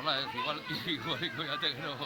Hola, igual, igual, ya te creo.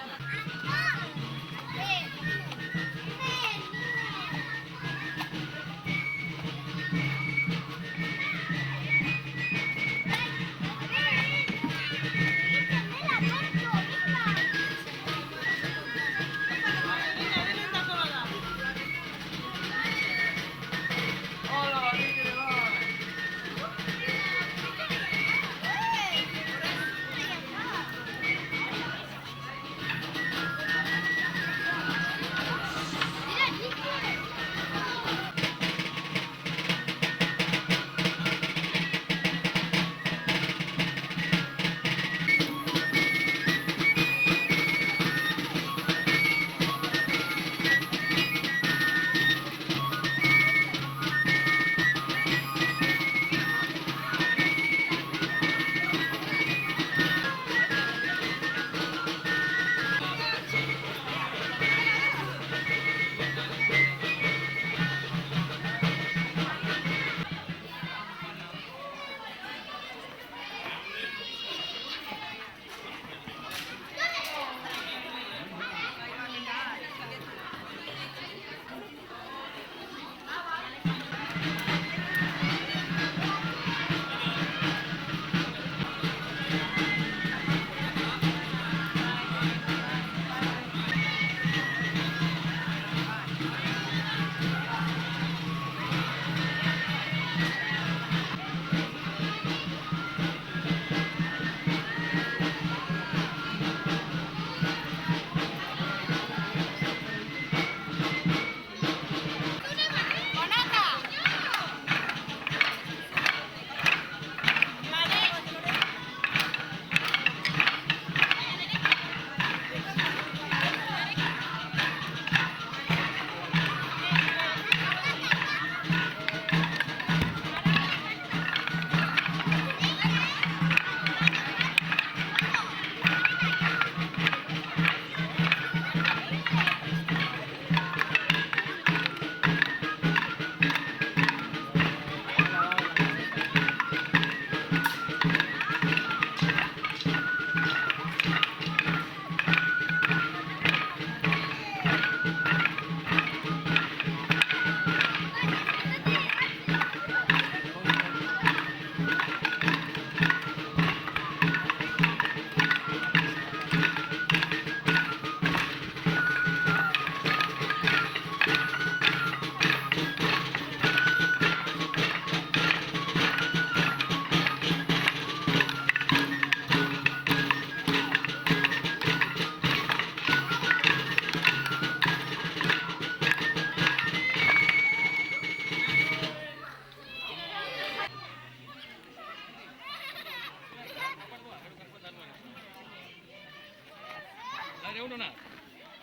Una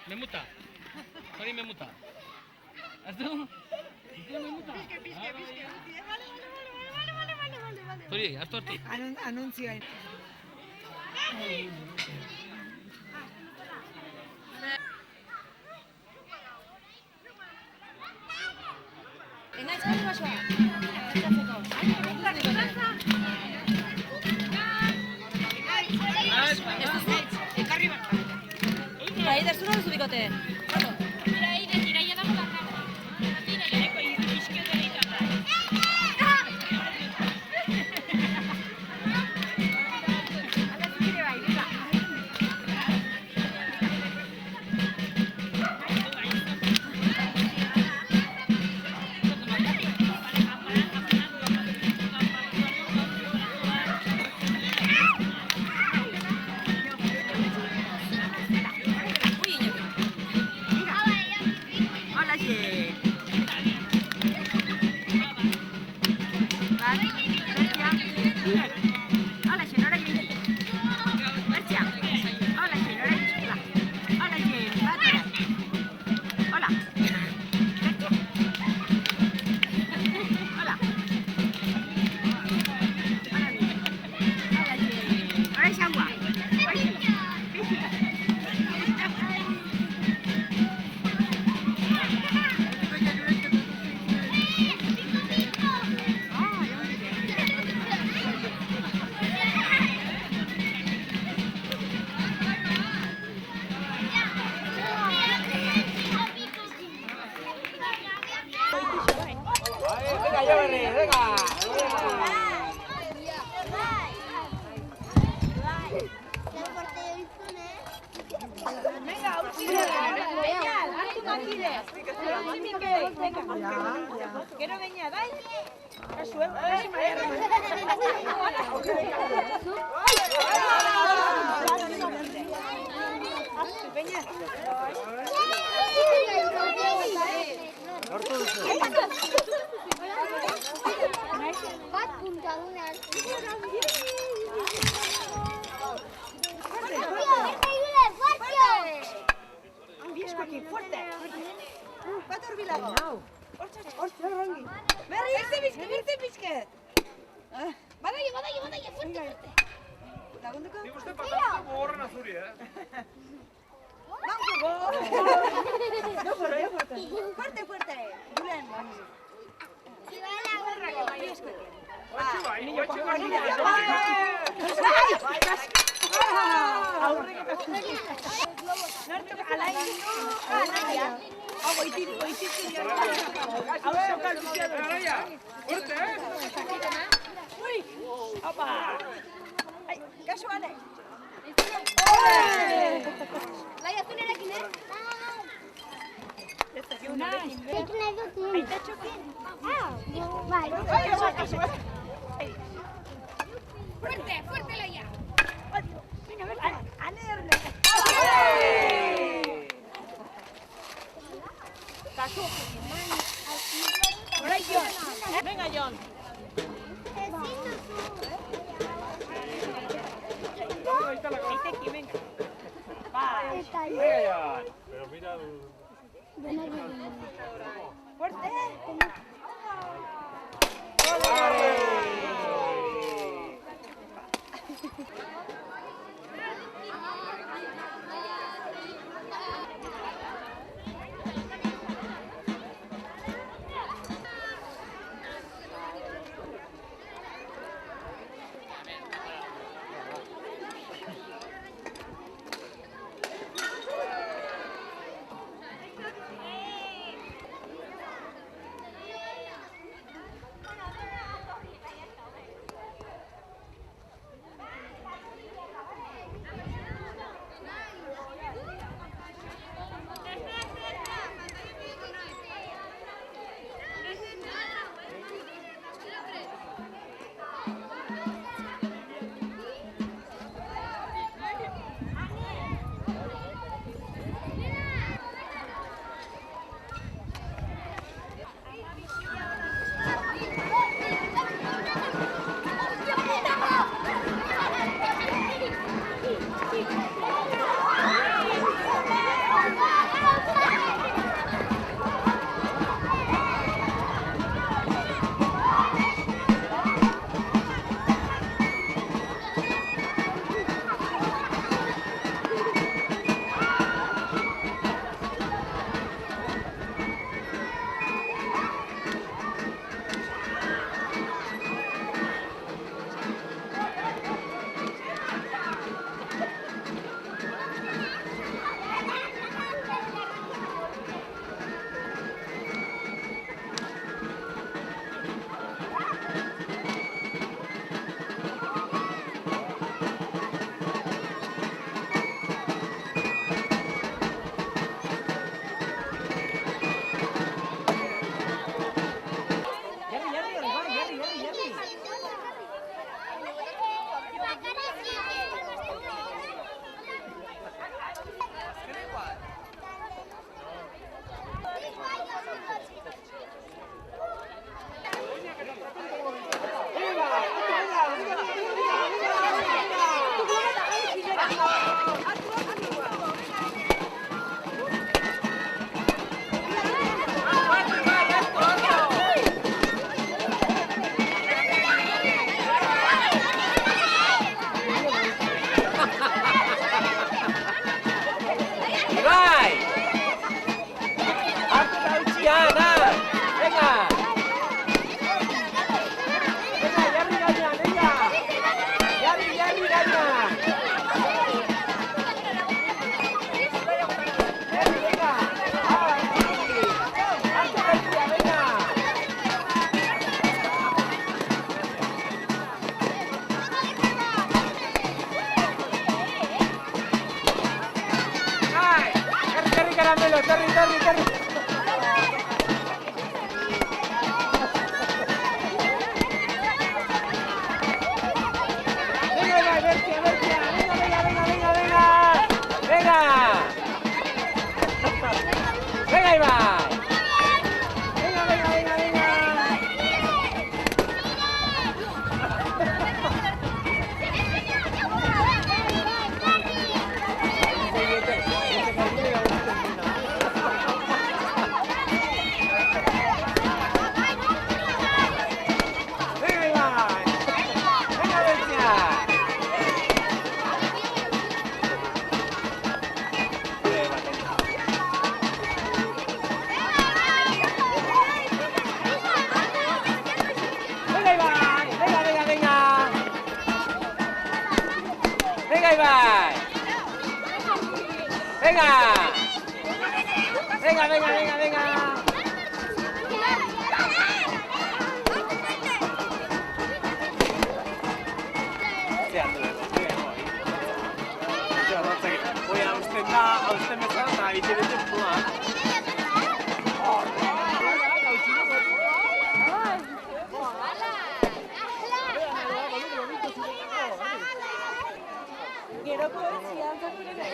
memuta, sorry memuta. Aduh, itu memuta. Sorry, arti. Anuncio. Engancha basoa. Ahí de su no su bigote. Venga, hartu makide. Utzi Mikel, venga. Gero beina, bai? Kasu, beina. Bat puntaduna. Bieskoki, fuerte. Bat urbilago. Hortxe, rangi. Berri, irte bizket. Badaio, fuerte. Lagunduko? Nik uste patatzeko gogorrena zuri, Fuerte. Julen. Kasu, ane. Laia, zu nerekin, Ekin nahi dut. Aitatxokin. Bai. Fuerte, Laia. Ane erne. Kasu. Horai, Jon. Venga, Jon. Aiteki, venga. Bai. Pero mira... Fuerte. Melo, Terry. Venga, Bercia. Venga. Venga, Iván. Venga. Venga, Iván. Venga, Bercia. Venga, Iván. Venga. Venga, Iván. Venga. Hausten bezala eta egiten puma. Geroko zian zakurena.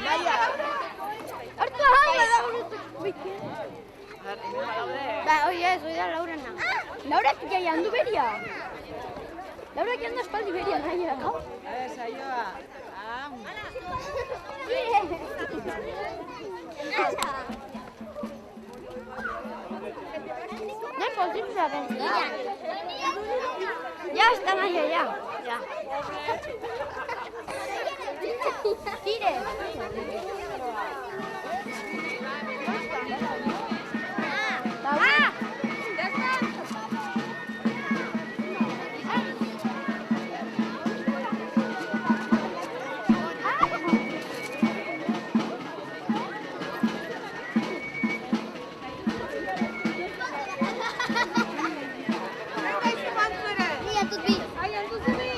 Laia. Hartu ahal, ba, hoi ez, hoi da Laurena. Laurak jai handu beria. Laurak jandu espaldi beria, naia. Saioa. No es posible saber. Ya está, Naia, ya. Ya. Tire. ¡Ah! Ya está. Mira, tu bi. Ai, handu zubi.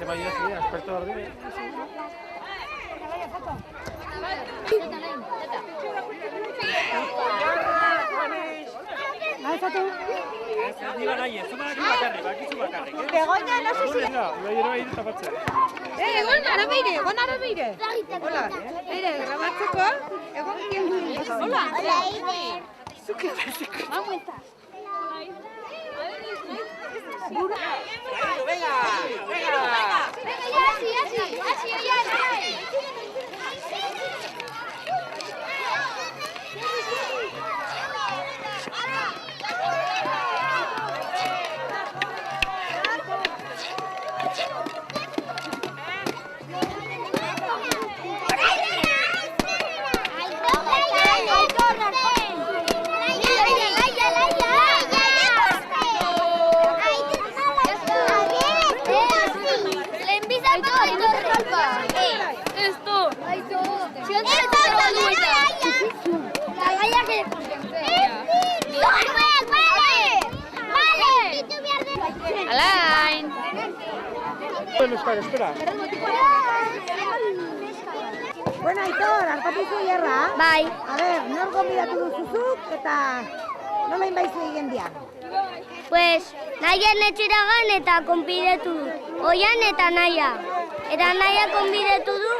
bai, sí, aspertu ordi. Begoña, no sé si... Egon, ara beire. Hola. Beire, grabatzeko. Egon, hola. Hola, Eider. Zuke bazeko. Venga, venga. Venga, ya, así, ya. Esto. Si no te la galla que... Alain. Bueno, espera. Bueno, Aitor, hartatu zu jarra. Bai. A ber, nor gonbidatu duzuzuk eta nola inbaizu egin dia? Pues, Naian etxeragan eta konbidetu du. Oian eta Naia. Eta Naia konbidetu du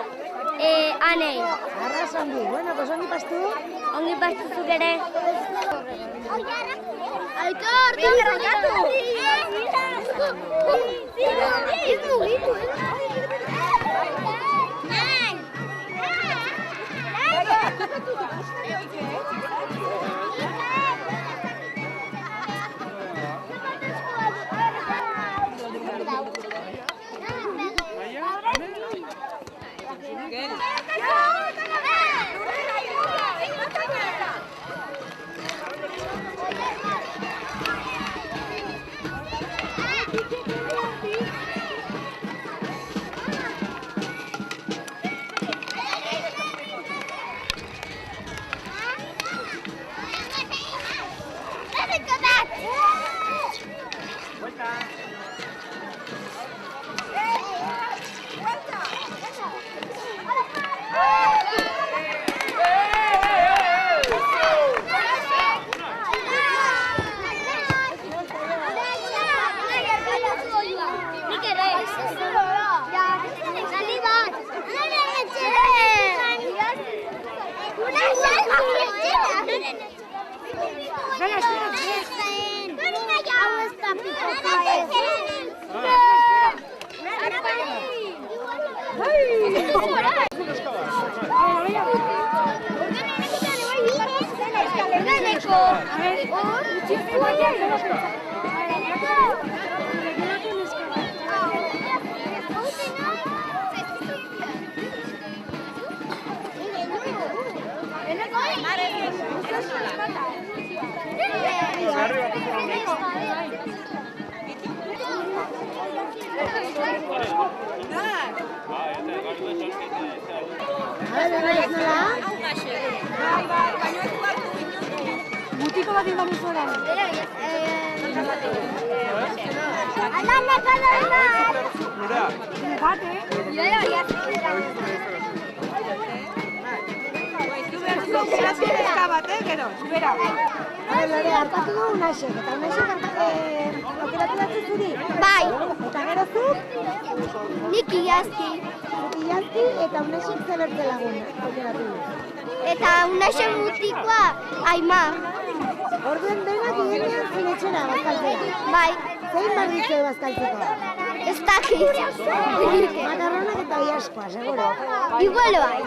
Anei. Arras ongi. Bueno, pues ongi pastu. Ongi pastuzuk ere. Aitor, gerrakatu! Mutiko bat inbanu zora. Alana cada bat! Bat, gero, zubera. Lore, hartatu du Unaxek, eta Unaxek aukeratu batzu zuri. Bai, Eta gero zuk, nik iazki. Iazki eta Unaxek zebertze lagun aukeratu du. Eta Unaxe mutikoa Aima. Orduen denak igenean zinetxera bazkaltzea. Bai, Zein behar ditzue bazkaltzeko? ez dakit. Makarronak eta iaskoa, seguro. Igual bai.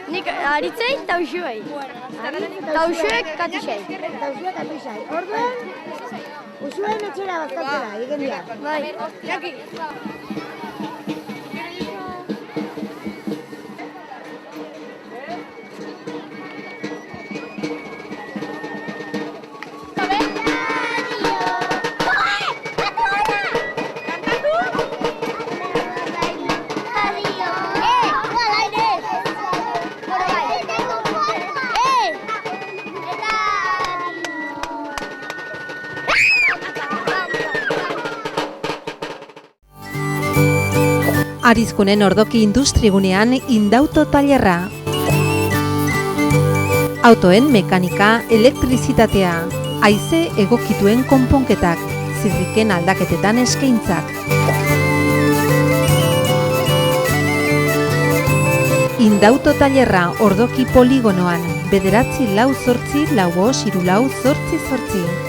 Nik aritzei eta usuei. Eta usuek katixei. Eta usuek atixai. Orduan, usuen etxera bazkatzera, egin dira. Bai. Arizkunen ordoki industrigunean Indauto tailerra. Autoen mekanika, elektrizitatea, haize egokituen konponketak, zirriken aldaketetan eskaintzak. Indauto tailerra ordoki poligonoan, 9-4-4-5-4-8.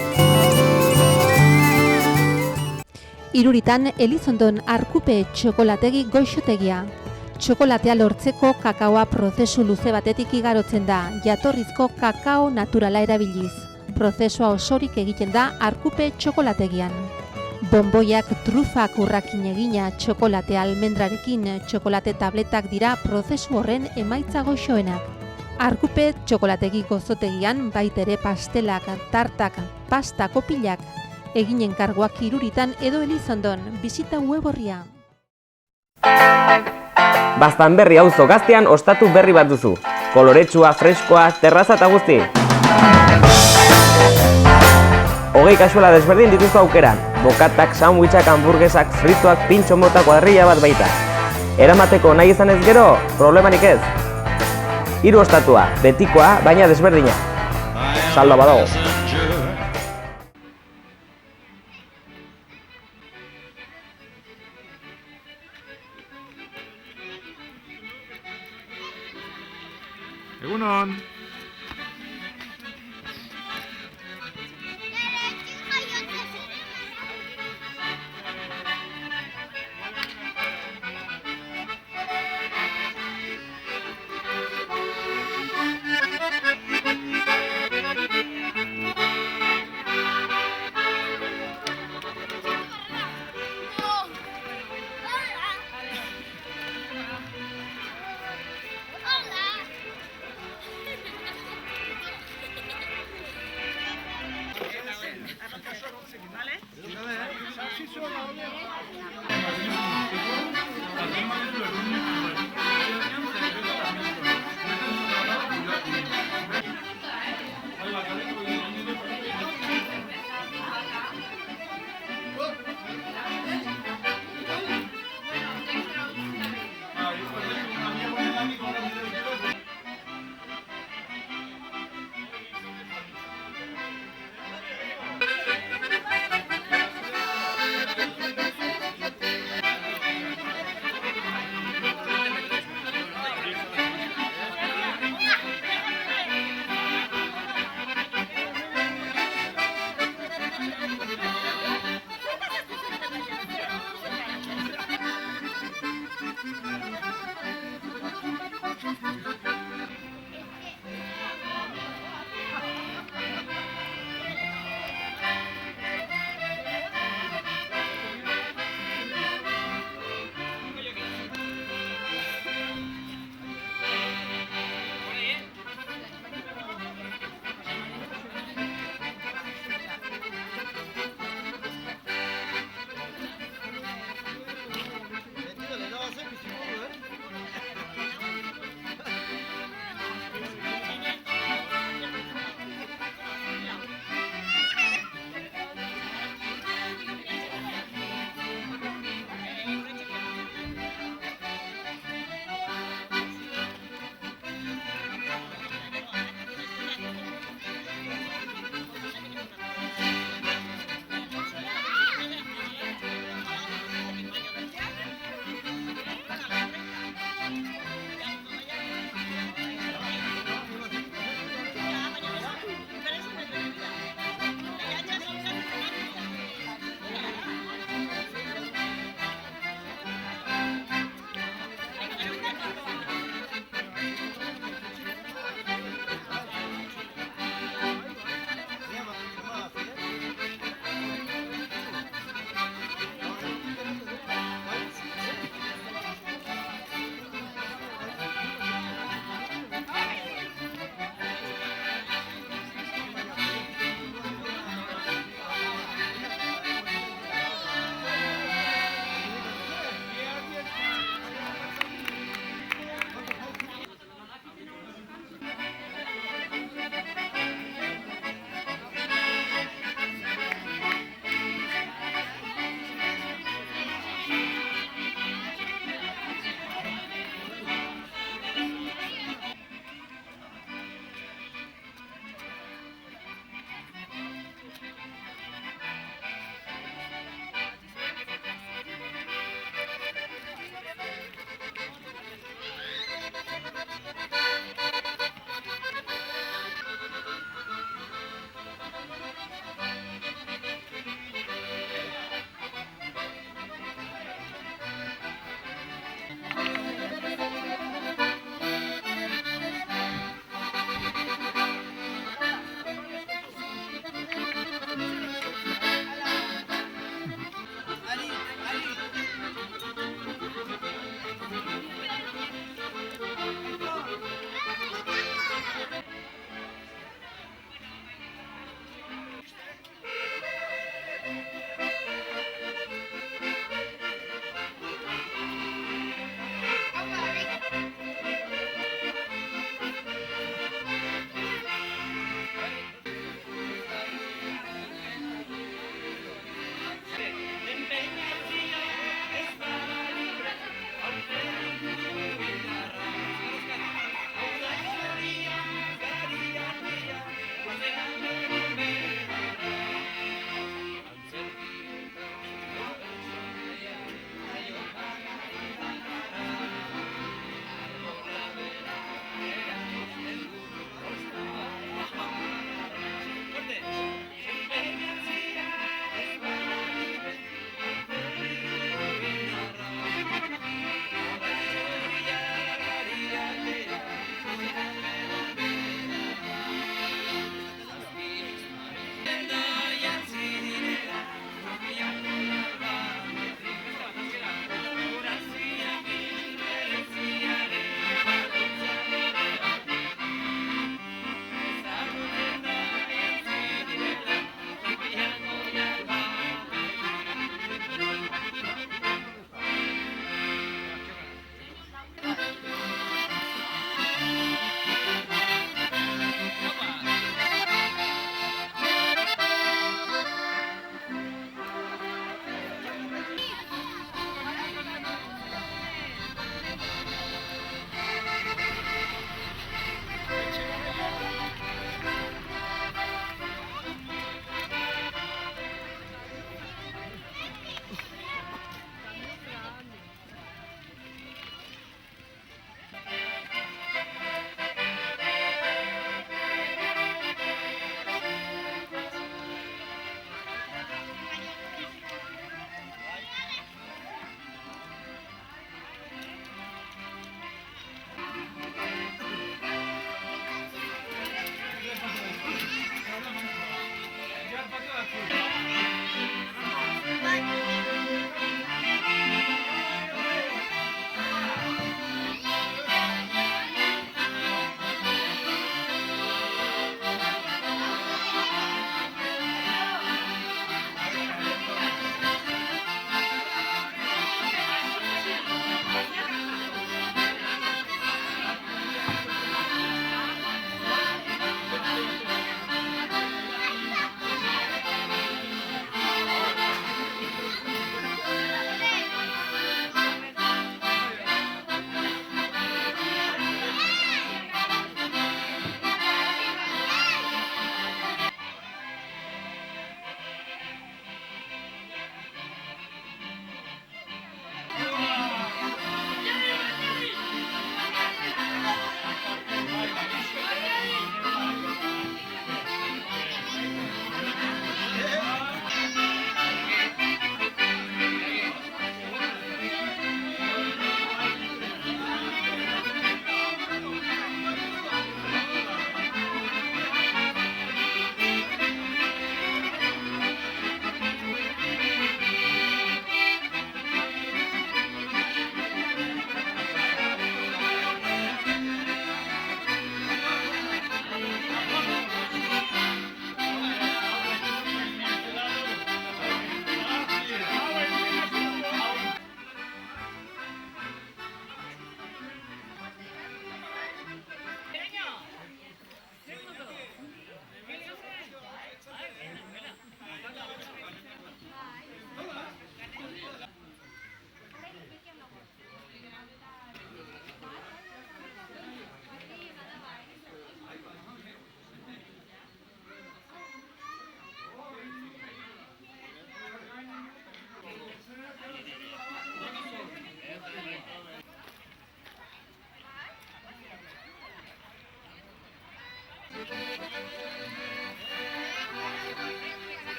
Iruritan Elizondon Arkupe txokolategi goixotegia. Txokolatea lortzeko kakaoa prozesu luze batetik igarotzen da, jatorrizko kakao naturala erabiliz. Prozesua osorik egiten da Arkupe txokolategian. Bonboiak, trufak urrakin egina, txokolate almendrarekin, txokolate tabletak dira prozesu horren emaitza goxoenak. Arkupe txokolategi gozotegian baitere pastelak, tartak, pasta kopilak, eginen karguak Iruritan edo Elizondon, bizita web orria. Baztanberri auzo gaztean ostatu berri bat duzu. Koloretsua, freskoa, terraza eta guzti. 20 kasuala desberdin dituzko aukeran. Bokatak, sandwichak, hamburguesak, frituak, pintxo mota kuadrilla bat baita. Eramateko nahi izan ez gero, problemarik ez. 3 ostatua, betikoa, baina desberdina. Saldo badago. Egunon!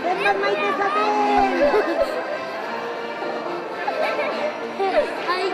Zenbat maite zaten! Ai,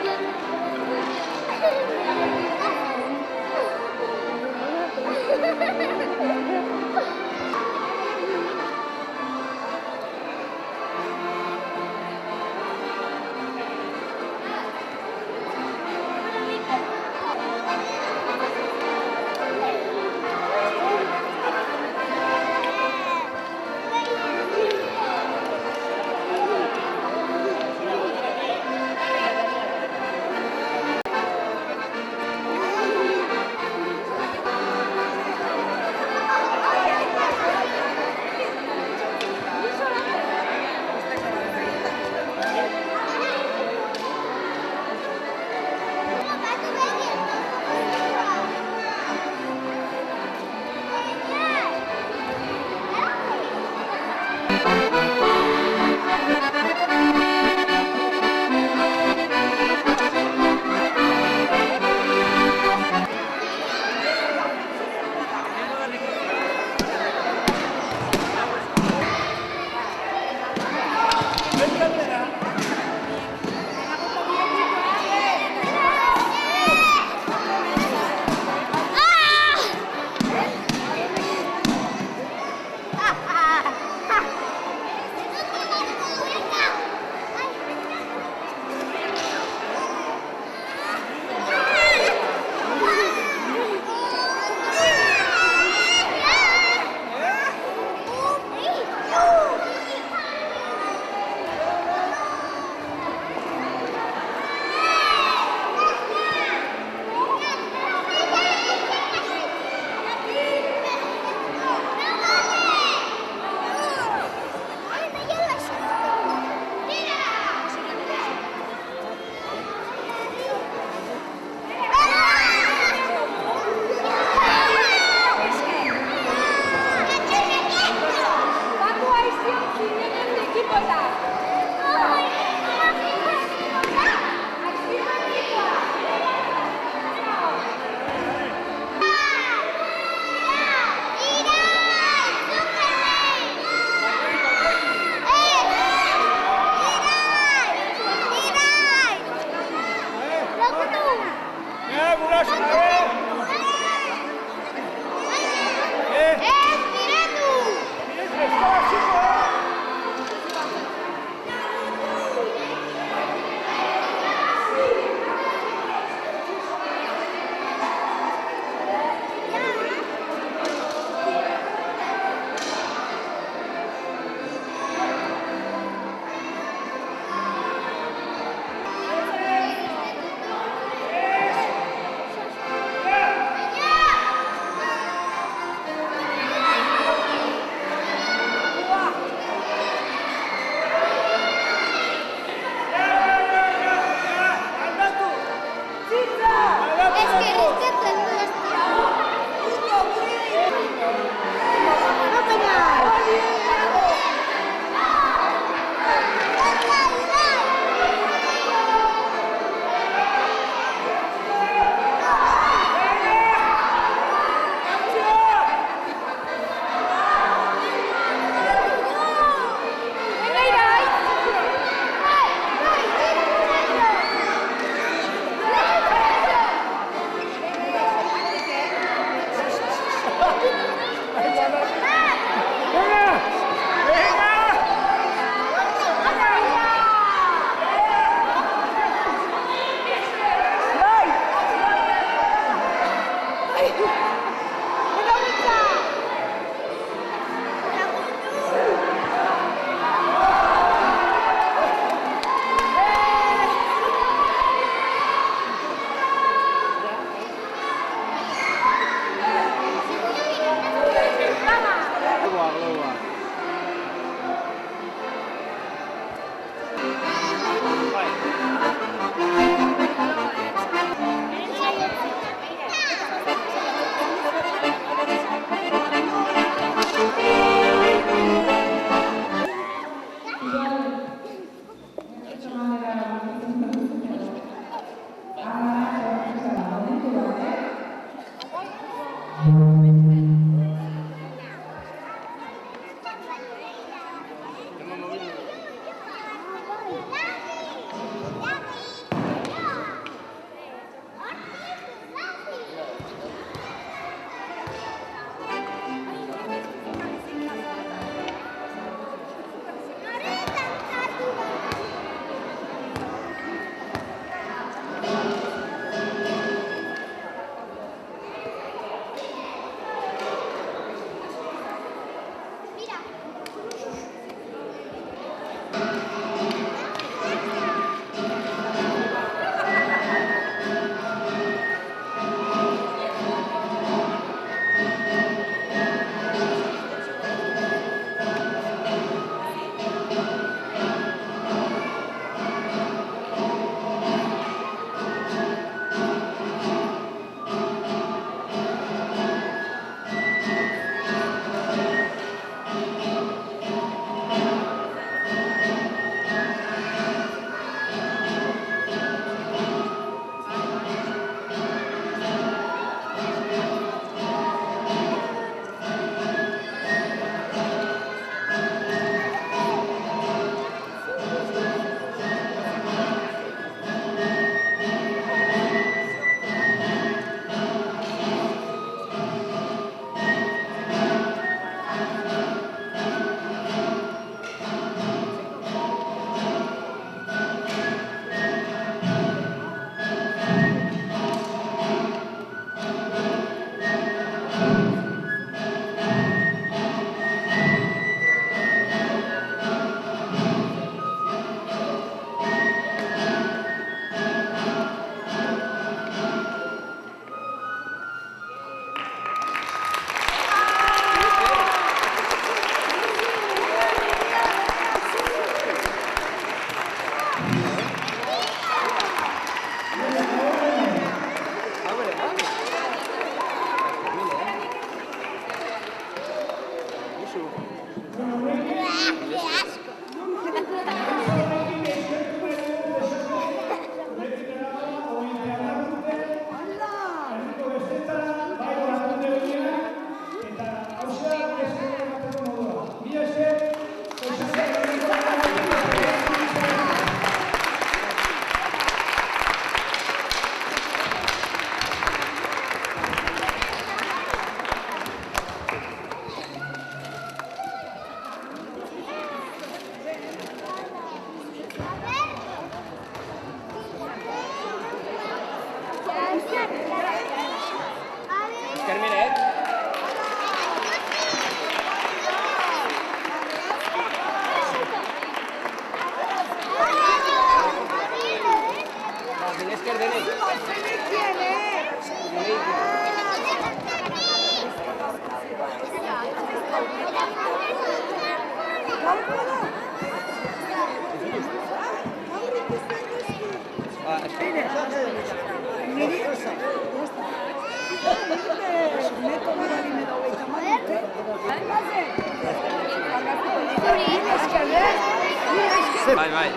Bai, bai.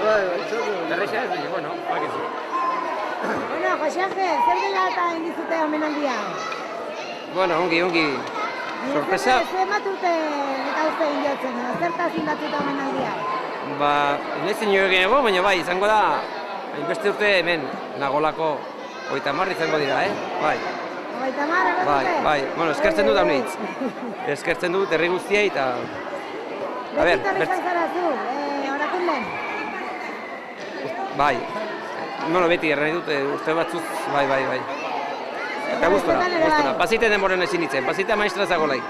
Erresa ez, bueno, bakizu. Bueno, Jose Angel, zer dela eta indizute omenaldia? Bueno, ongi. Sorpresa. Zer matute eta uste indiotzen, zertaz indatzuta omenaldia? Ba, nahi zinio egin baina bai, izango da, beste urte hemen, Nagolako 30 izango dira, Bai. 30 Bai, bueno, eskertzen dut haunitz. Eskertzen dut herri guztiei eta... Beti izan zara zu, orakunden? Bai. Bueno, beti erran dut, urte batzuz, bai. Eta gustora. Pasite denboren ezin ditzen, pasite maestra zagolai.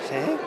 ¿Sí?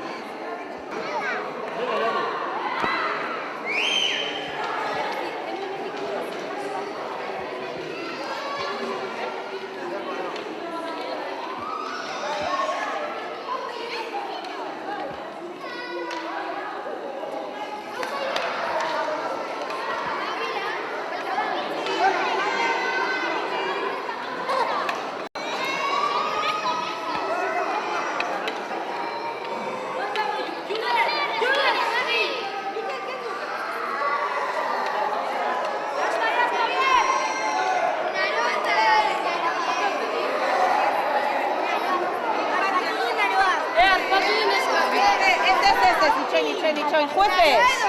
Itxoin, jueces!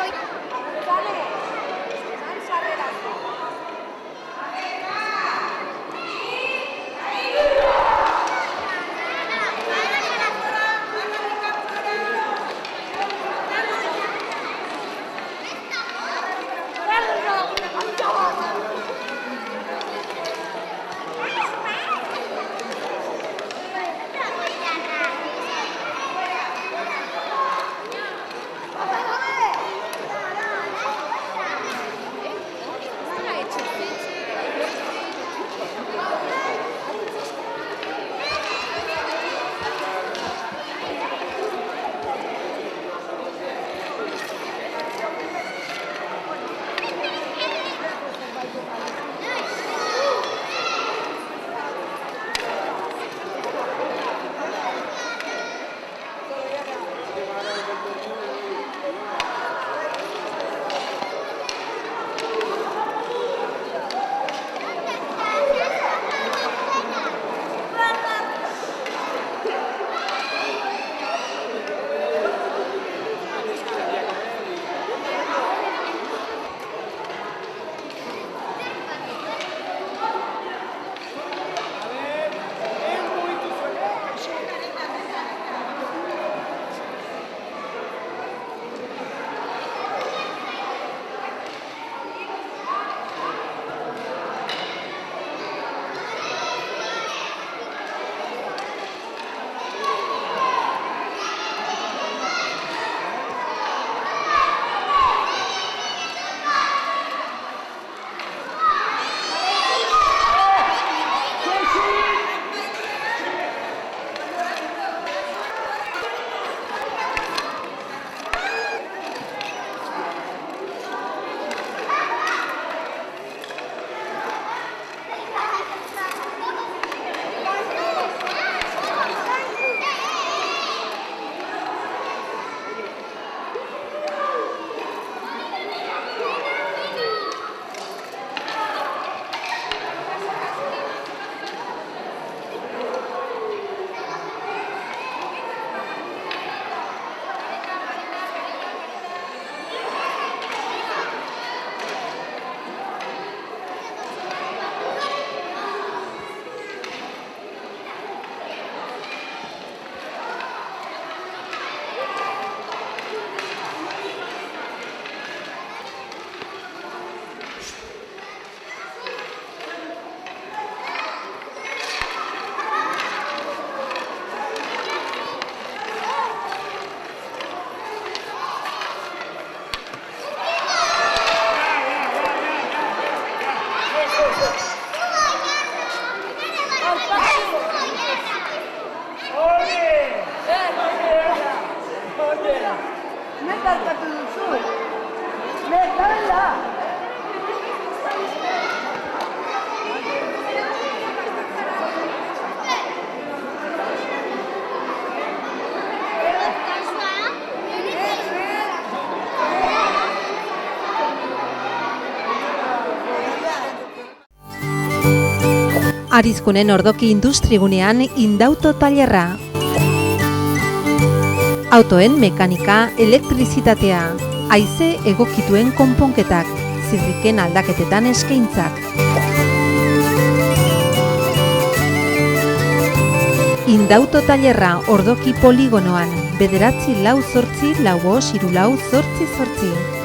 Arizkunen ordoki industrigunean Indauto tailerra. Autoen mekanika, elektrizitatea, haize egokituen konponketak, zirriken aldaketetan eskaintzak. Indauto tailerra ordoki poligonoan, 9-4-4-4-8.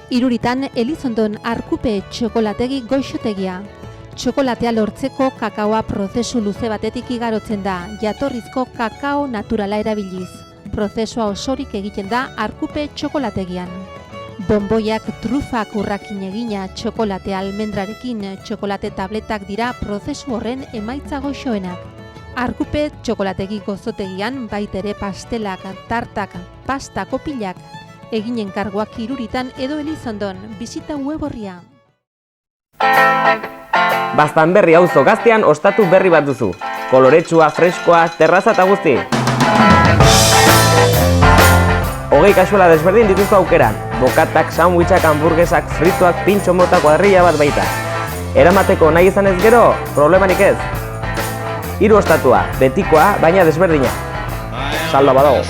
Iruritan Elizondon Arkupe txokolategi goixotegia. Txokolatea lortzeko kakaoa prozesu luze batetik igarotzen da, jatorrizko kakao naturala erabiliz. Prozesua osorik egiten da Arkupe txokolategian. Bonboiak trufak urrakin egina txokolate almendrarekin, txokolate tabletak dira prozesu horren emaitza goxoenak. Arkupe txokolategi gozotegian baitere pastelak, tartak, pasta kopilak, eginen karguak Iruritan edo Elizondon, bisita web orria. Baztanberri auzo gaztean ostatu berri bat duzu. Koloretsua, freskoa, terraza eta guzti. 20 kasuela desberdin dituzko aukeran. Bokatak, sandwichak, hamburguesak, frituak, pintxo mota kuadrilla bat baita. Eramateko nahi izan ez gero, problemarik ez. 3 ostatua, betikoa, baina desberdina. Saldo badago.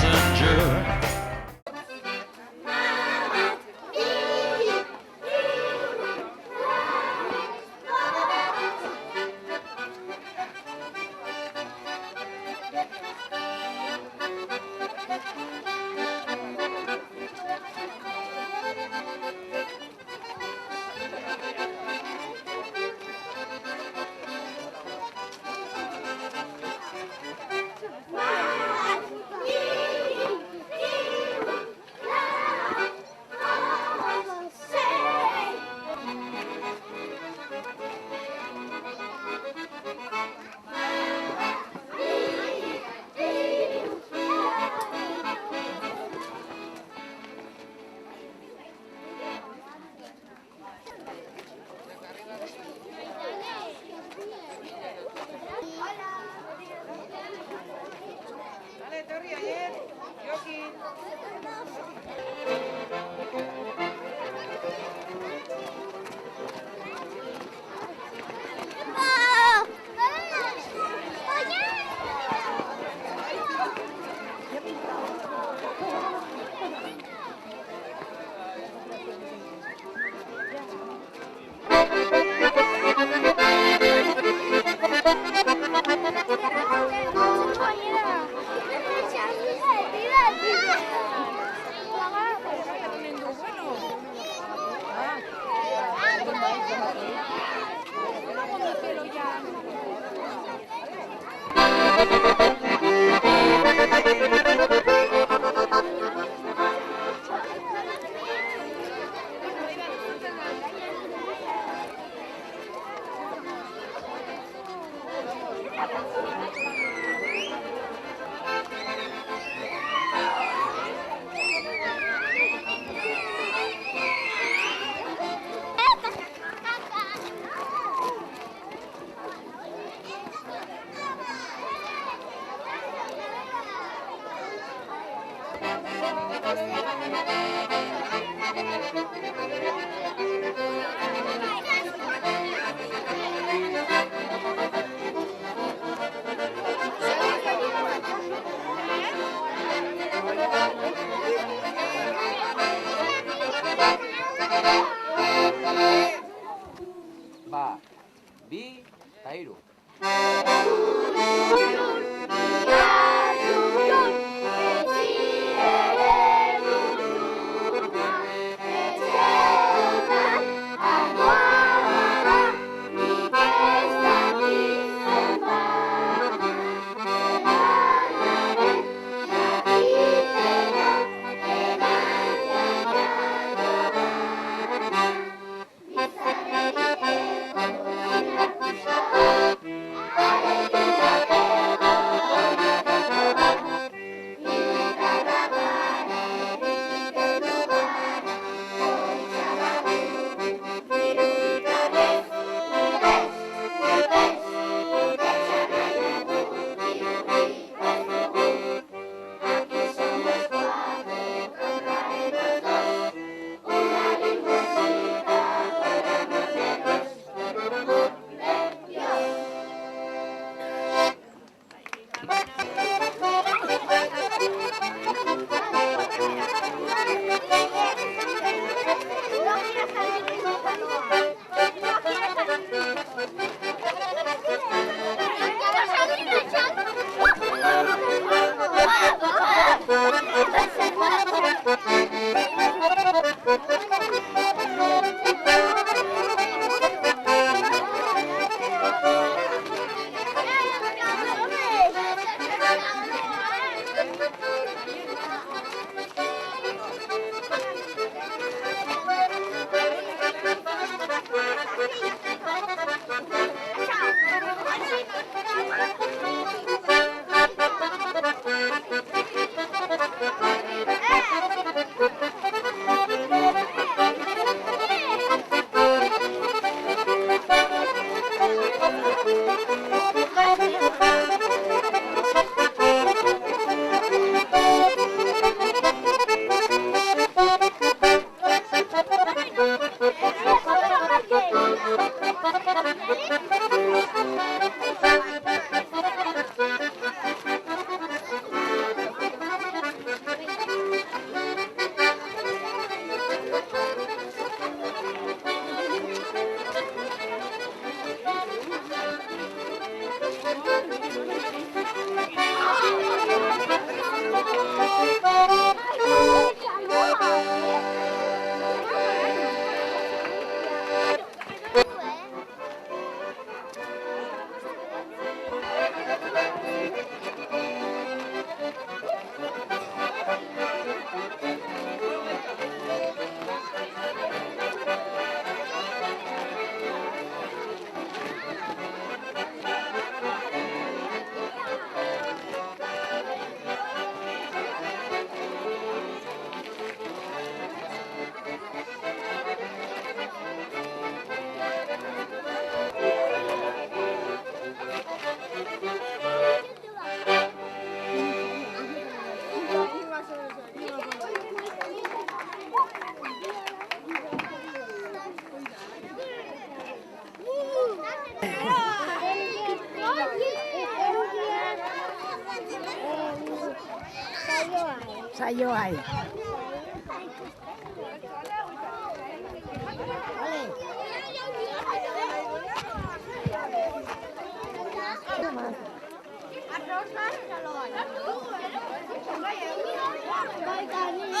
Aio, bai.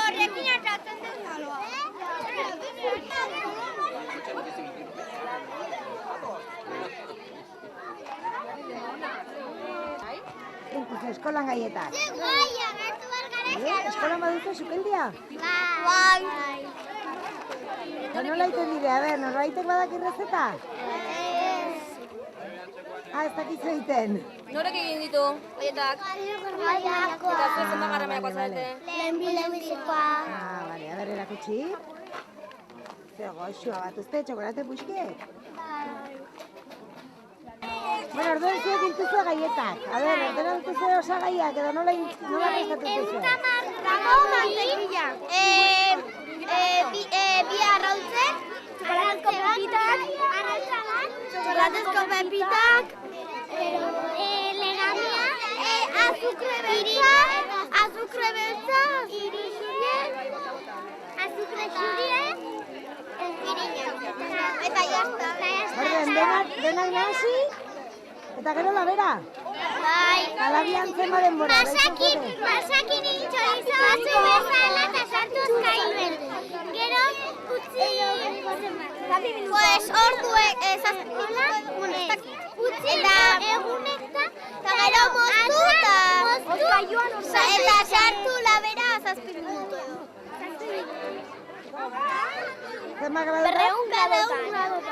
Horrekin atratzen dut zaloa. Eskolan gaietak. Bai, agertu bargara Eskolan baduzu sukendia? Bai. Nola iten dire, a ber, norbaitek badak irrezeta? Ez dakizu egiten. Norek egin ditu, horietak? Baiako. Eta zuek zenbagarra meakoa zarete? Lehenbizikoa. Bale, a ber, erakutsi. Zer goxua bat, uste, txokolate puxket? Bueno, orduan zuek intuzu gaietak. A ber, orduan intuzu osagaiak, edo nola prestatu zuzu? Bi arrautzek, txokolatezko pepitak, txokolatezko pepitak, legamia, azukre beltza, azukre zurien, eta jazta. Orduan, denak nahasi, eta gero labera. Bai. Alabian zema denbora. Masakin txorizo batzu bezala eta sartu azkainen. Gero, utzi... Pues, orduek, utzi eta egunekta, eta gero moztu eta sartu labera 7 minutu. Zema graduta? 200 gradotan.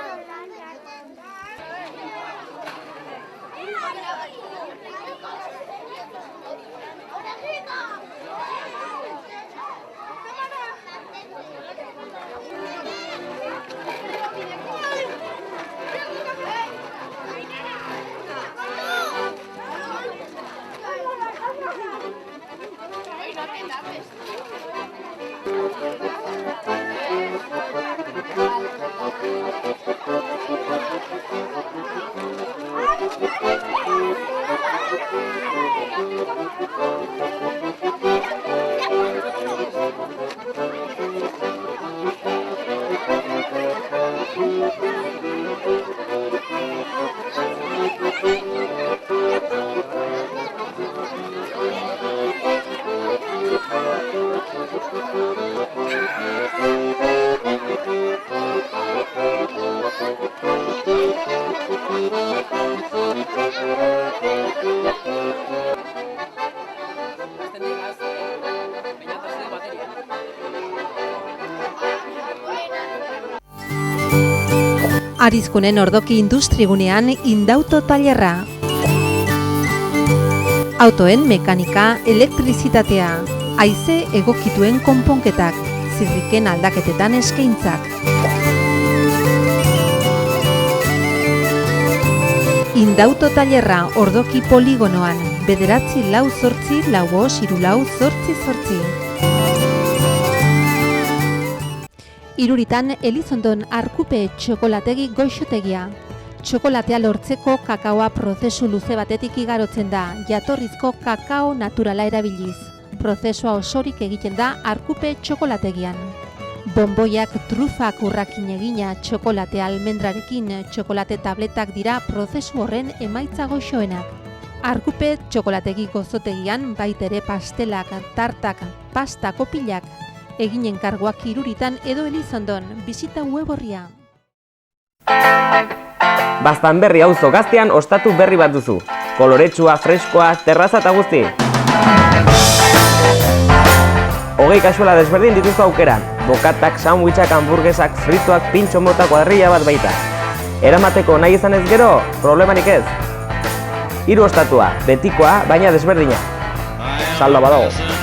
Arizkunen ordoki industrigunean Indauto tailerra. Autoen mekanika, elektrizitatea, haize egokituen konponketak, zirriken aldaketetan eskaintzak. Indauto tailerra ordoki poligonoan, 9444548. Iruritan Elizondon Arkupe txokolategi goixotegia. Txokolatea lortzeko kakaoa prozesu luze batetik igarotzen da, jatorrizko kakao naturala erabiliz. Prozesua osorik egiten da Arkupe txokolategian. Bonboiak trufak urrakin egina txokolate almendrarekin, txokolate tabletak dira prozesu horren emaitza goxoenak. Arkupe txokolategi gozotegian baitere pastelak, tartak, pasta kopilak, eginen karguak Iruritan edo Elizondon, bisita web orria. Baztanberri auzo gaztean ostatu berri bat duzu. Koloretsua, freskoa, terraza eta guzti. 20 kasuela desberdin dituzko aukeran. Bokatak, sandwichak, hamburguesak, frituak, pintxo mota kuadrilla bat baita. Eramateko nahi izan ez gero, problemarik ez. 3 ostatua, betikoa, baina desberdina. Saldo badago.